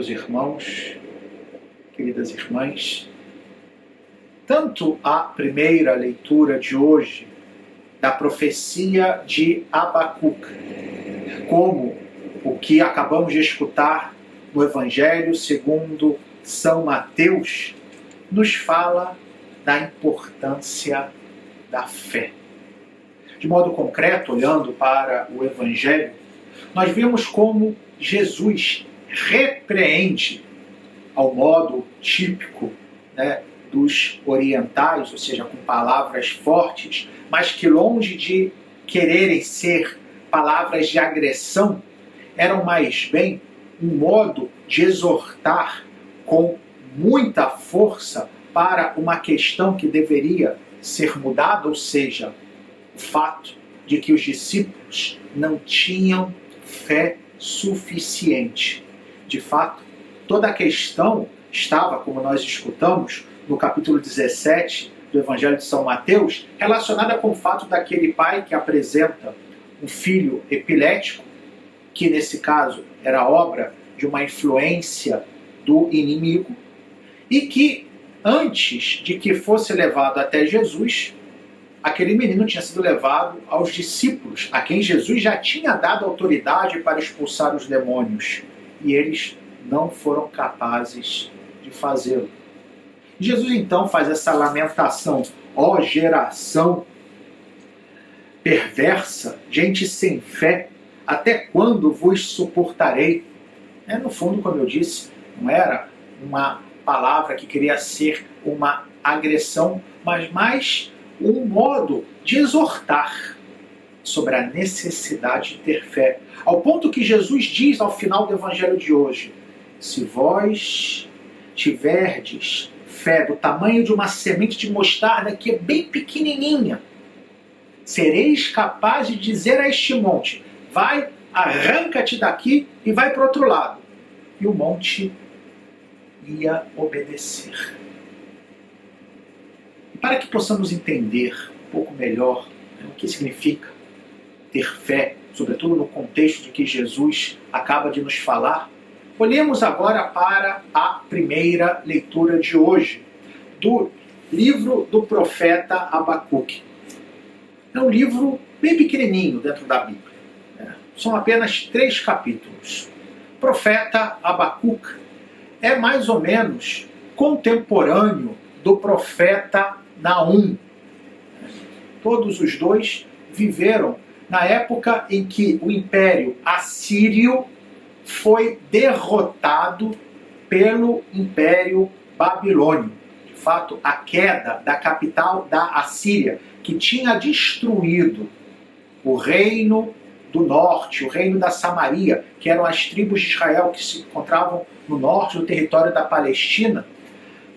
queridos irmãos, queridas irmãs, tanto a primeira leitura de hoje da profecia de Abacuque, como o que acabamos de escutar no Evangelho segundo São Mateus, nos fala da importância da fé. De modo concreto, olhando para o Evangelho, nós vemos como Jesus repreende, ao modo típico, dos orientais, ou seja, com palavras fortes, mas que longe de quererem ser palavras de agressão, eram mais bem um modo de exortar com muita força para uma questão que deveria ser mudada, ou seja, o fato de que os discípulos não tinham fé suficiente. De fato, toda a questão estava, como nós escutamos, no capítulo 17 do Evangelho de São Mateus, relacionada com o fato daquele pai que apresenta um filho epilético, que nesse caso era obra de uma influência do inimigo, e que antes de que fosse levado até Jesus, aquele menino tinha sido levado aos discípulos, a quem Jesus já tinha dado autoridade para expulsar os demônios, e eles não foram capazes de fazê-lo. Jesus então faz essa lamentação: ó geração perversa, gente sem fé, até quando vos suportarei? No fundo, como eu disse, não era uma palavra que queria ser uma agressão, mas mais um modo de exortar sobre a necessidade de ter fé. Ao ponto que Jesus diz ao final do Evangelho de hoje: se vós tiverdes fé do tamanho de uma semente de mostarda, que é bem pequenininha, sereis capaz de dizer a este monte: vai, arranca-te daqui e vai para o outro lado. E o monte ia obedecer. E para que possamos entender um pouco melhor o que significa ter fé, sobretudo no contexto de que Jesus acaba de nos falar, olhemos agora para a primeira leitura de hoje, do livro do profeta Abacuque. É um livro bem pequenininho dentro da Bíblia. São apenas 3 capítulos. O profeta Abacuque é mais ou menos contemporâneo do profeta Naum. Todos os dois viveram na época em que o Império Assírio foi derrotado pelo Império Babilônio. De fato, a queda da capital da Assíria, que tinha destruído o reino do norte, o reino da Samaria, que eram as tribos de Israel que se encontravam no norte do território da Palestina,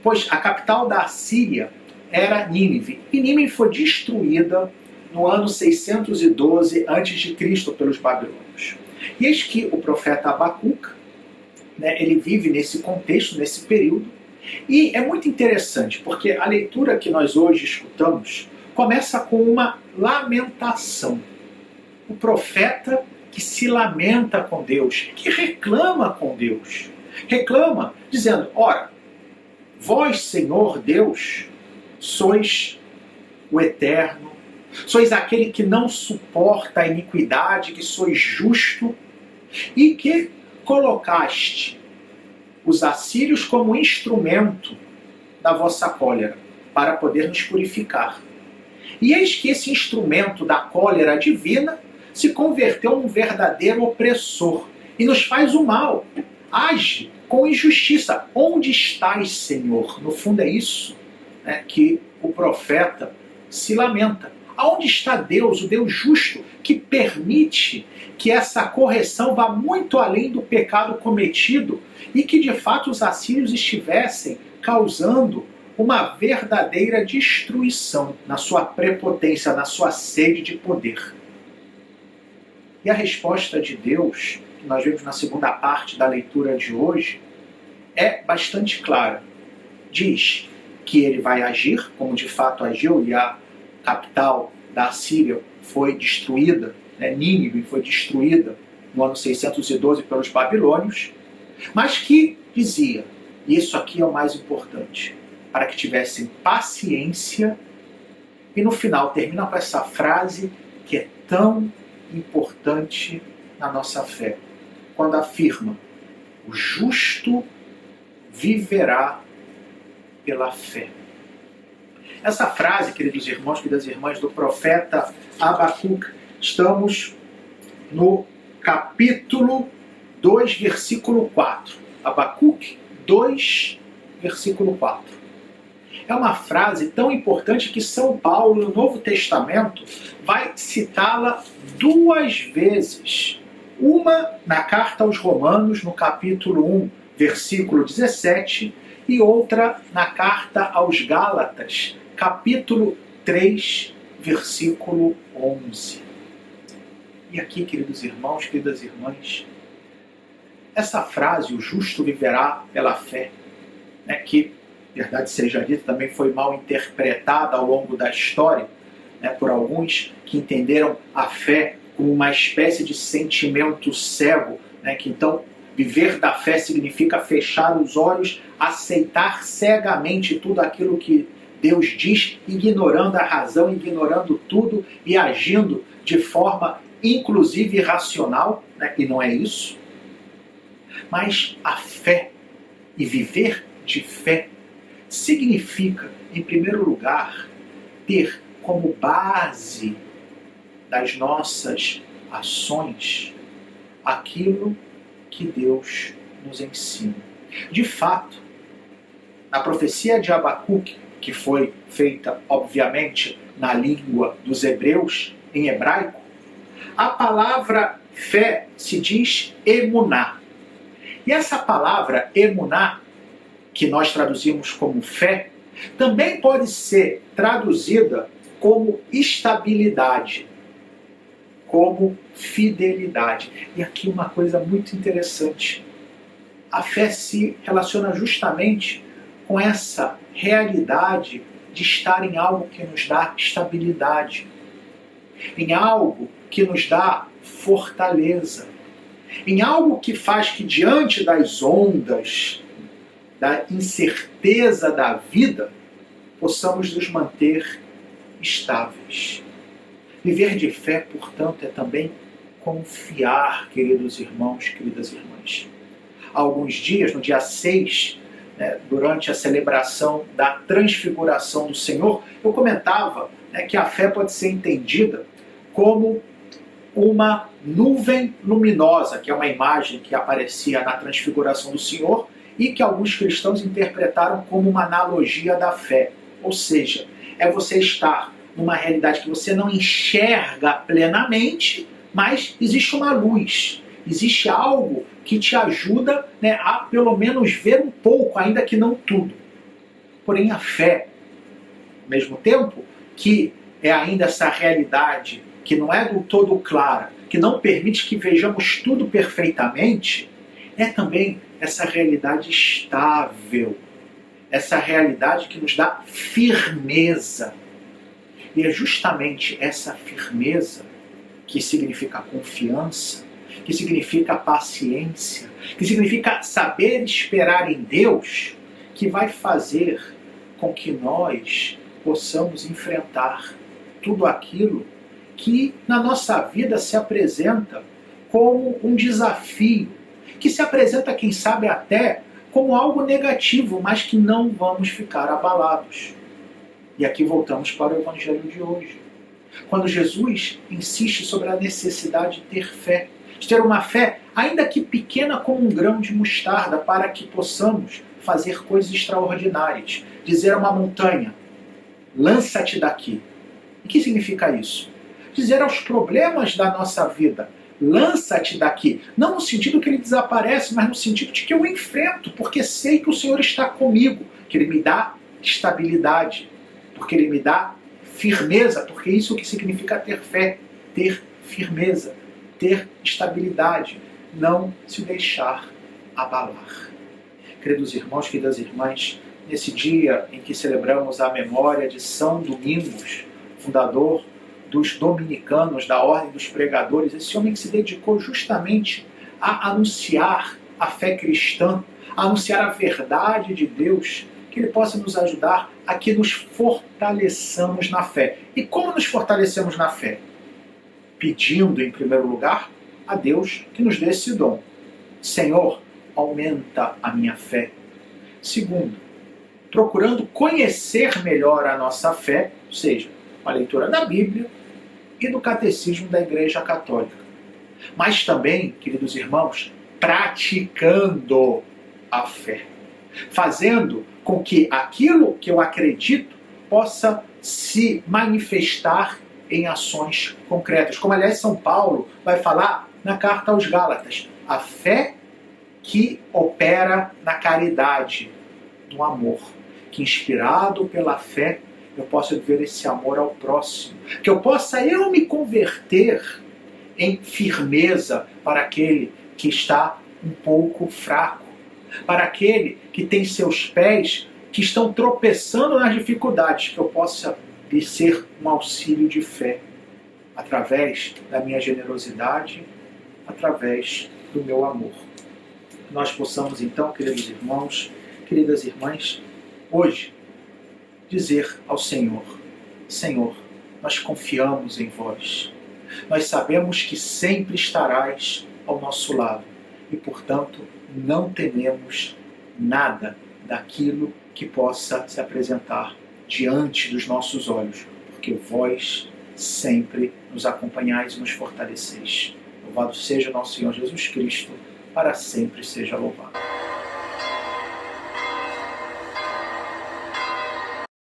pois a capital da Assíria era Nínive. E Nínive foi destruída no ano 612 a.C. pelos babilônios. E eis que o profeta Abacuque, ele vive nesse contexto, nesse período, e é muito interessante, porque a leitura que nós hoje escutamos começa com uma lamentação. O profeta que se lamenta com Deus, que reclama com Deus. Reclama dizendo: ora, vós, Senhor Deus, sois o Eterno, sois aquele que não suporta a iniquidade, que sois justo e que colocaste os assírios como instrumento da vossa cólera para poder nos purificar. E eis que esse instrumento da cólera divina se converteu num verdadeiro opressor e nos faz o mal. Age com injustiça. Onde estás, Senhor? No fundo é isso que o profeta se lamenta. Aonde está Deus, o Deus justo, que permite que essa correção vá muito além do pecado cometido e que de fato os assírios estivessem causando uma verdadeira destruição na sua prepotência, na sua sede de poder? E a resposta de Deus, que nós vemos na segunda parte da leitura de hoje, é bastante clara. Diz que ele vai agir, como de fato agiu, e a capital da Assíria foi destruída, Nínive foi destruída no ano 612 pelos babilônios, mas que dizia, e isso aqui é o mais importante, para que tivessem paciência, e no final termina com essa frase que é tão importante na nossa fé, quando afirma, o justo viverá pela fé. Essa frase, queridos irmãos, queridas irmãs, do profeta Abacuque, estamos no capítulo 2, versículo 4. Abacuque 2, versículo 4. É uma frase tão importante que São Paulo, no Novo Testamento, vai citá-la 2 vezes. Uma na carta aos Romanos, no capítulo 1, versículo 17, e outra na carta aos Gálatas, capítulo 3, versículo 11. E aqui, queridos irmãos, queridas irmãs, essa frase, o justo viverá pela fé, né, que, verdade seja dita, também foi mal interpretada ao longo da história, né, por alguns que entenderam a fé como uma espécie de sentimento cego, né, que então viver da fé significa fechar os olhos, aceitar cegamente tudo aquilo que Deus diz, ignorando a razão, ignorando tudo e agindo de forma inclusive irracional, né, e não é isso. Mas a fé e viver de fé significa, em primeiro lugar, ter como base das nossas ações aquilo que Deus nos ensina. De fato, na profecia de Abacuque, que foi feita, obviamente, na língua dos hebreus, em hebraico, a palavra fé se diz emuná. E essa palavra emuná, que nós traduzimos como fé, também pode ser traduzida como estabilidade, como fidelidade. E aqui uma coisa muito interessante. A fé se relaciona justamente com essa realidade de estar em algo que nos dá estabilidade, em algo que nos dá fortaleza, em algo que faz que diante das ondas, da incerteza da vida, possamos nos manter estáveis. Viver de fé, portanto, é também confiar, queridos irmãos, queridas irmãs. Há alguns dias, no dia 6, durante a celebração da transfiguração do Senhor, eu comentava que a fé pode ser entendida como uma nuvem luminosa, que é uma imagem que aparecia na transfiguração do Senhor e que alguns cristãos interpretaram como uma analogia da fé. Ou seja, é você estar numa realidade que você não enxerga plenamente, mas existe uma luz, existe algo que te ajuda a pelo menos ver um pouco, ainda que não tudo. Porém, a fé, ao mesmo tempo que é ainda essa realidade que não é do todo clara, que não permite que vejamos tudo perfeitamente, é também essa realidade estável, essa realidade que nos dá firmeza. E é justamente essa firmeza, que significa confiança, que significa paciência, que significa saber esperar em Deus, que vai fazer com que nós possamos enfrentar tudo aquilo que na nossa vida se apresenta como um desafio, que se apresenta, quem sabe, até como algo negativo, mas que não vamos ficar abalados. E aqui voltamos para o Evangelho de hoje. Quando Jesus insiste sobre a necessidade de ter fé, de ter uma fé, ainda que pequena como um grão de mostarda, para que possamos fazer coisas extraordinárias. Dizer a uma montanha, lança-te daqui. E o que significa isso? Dizer aos problemas da nossa vida, lança-te daqui. Não no sentido que ele desaparece, mas no sentido de que eu enfrento, porque sei que o Senhor está comigo, que Ele me dá estabilidade, porque Ele me dá firmeza, porque isso é o que significa ter fé, ter firmeza, ter estabilidade, não se deixar abalar. Queridos irmãos, queridas irmãs, nesse dia em que celebramos a memória de São Domingos, fundador dos dominicanos, da Ordem dos Pregadores, esse homem que se dedicou justamente a anunciar a fé cristã, a anunciar a verdade de Deus, que Ele possa nos ajudar a que nos fortaleçamos na fé. E como nos fortalecemos na fé? Pedindo, em primeiro lugar, a Deus que nos dê esse dom. Senhor, aumenta a minha fé. Segundo, procurando conhecer melhor a nossa fé, ou seja, a leitura da Bíblia e do Catecismo da Igreja Católica. Mas também, queridos irmãos, praticando a fé. Fazendo com que aquilo que eu acredito possa se manifestar em ações concretas. Como, aliás, São Paulo vai falar na carta aos Gálatas. A fé que opera na caridade, no amor. Que, inspirado pela fé, eu possa viver esse amor ao próximo. Que eu possa me converter em firmeza para aquele que está um pouco fraco. Para aquele que tem seus pés que estão tropeçando nas dificuldades. Que eu possa lhe ser um auxílio de fé. Através da minha generosidade, através do meu amor. Nós possamos então, queridos irmãos, queridas irmãs, hoje dizer ao Senhor: Senhor, nós confiamos em vós. Nós sabemos que sempre estarás ao nosso lado e, portanto, não tememos nada daquilo que possa se apresentar diante dos nossos olhos, porque vós sempre nos acompanhais e nos fortaleceis. Louvado seja nosso Senhor Jesus Cristo, para sempre seja louvado.